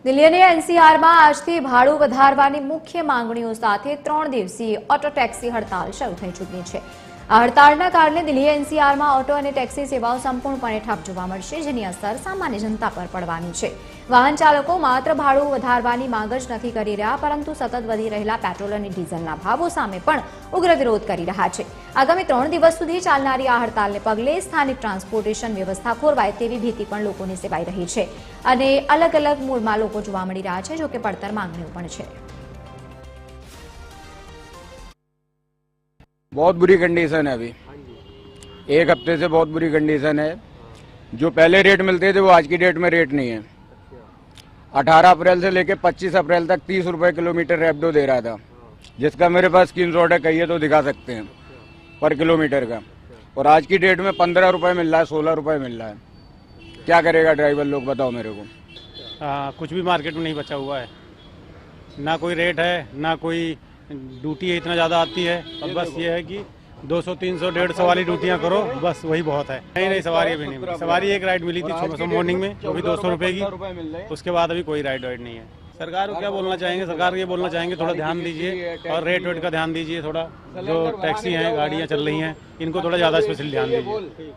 દિલ્હી અને એનસીઆરમાં આજથી ભાડું વધારવાની મુખ્ય માંગણીઓ સાથે 3 દિવસીય ઓટો ટેક્સી હડતાળ શરૂ થઈ ચૂકી છે। આ હડતાળના કારણે દિલ્હી એનસીઆરમાં ઓટો અને ટેક્સી સેવાઓ સંપૂર્ણપણે ઠપ જોવા મળશે, જેની અસર સામાન્ય જનતા પર પડવાની છે। વાહન ચાલકો માત્ર ભાડું વધારવાની માંગ જ નથી કરી રહ્યા, પરંતુ સતત વધી રહેલા પેટ્રોલ અને ડીઝલના ભાવો સામે પણ ઉગ્ર વિરોધ કરી રહ્યા છે। આગામી 3 દિવસ સુધી ચાલનારી આ હડતાળને પગલે સ્થાનિક ટ્રાન્સપોર્ટેશન વ્યવસ્થા ખોરવાય તેવી ભીતિ પણ લોકોને સેવાઈ રહી છે અને અલગ અલગ મૂડમાં લોકો જોવા મળી રહ્યા છે, જો કે પડતર માંગણીઓ પણ છે। बहुत बुरी कंडीशन है। अभी एक हफ्ते से बहुत बुरी कंडीशन है। जो पहले रेट मिलते थे वो आज की डेट में रेट नहीं है। 18 अप्रैल से लेकर 25 अप्रैल तक 30 रुपए किलोमीटर रैपिडो दे रहा था, जिसका मेरे पास स्क्रीनशॉट है, कहिए तो दिखा सकते हैं, पर किलोमीटर का। और आज की डेट में 15 रुपए मिल रहा है, 16 रुपए मिल रहा है। क्या करेगा ड्राइवर लोग, बताओ मेरे को। कुछ भी मार्केट में नहीं बचा हुआ है, ना कोई रेट है, ना कोई ड्यूटी इतना ज़्यादा आती है। अब बस ये है कि 200, 300, 150 वाली ड्यूटियाँ करो, बस वही बहुत है। नहीं सवारी अभी नहीं मिली। सवारी एक राइड मिली थी सुबह मॉर्निंग में, वो भी 200 रुपये की। उसके बाद अभी कोई राइड नहीं है। सरकार को क्या बोलना चाहेंगे, सरकार ये बोलना चाहेंगे थोड़ा ध्यान दीजिए और रेट वेट का ध्यान दीजिए। थोड़ा जो टैक्सी हैं, गाड़ियाँ चल रही हैं, इनको थोड़ा ज़्यादा स्पेशल ध्यान दीजिए।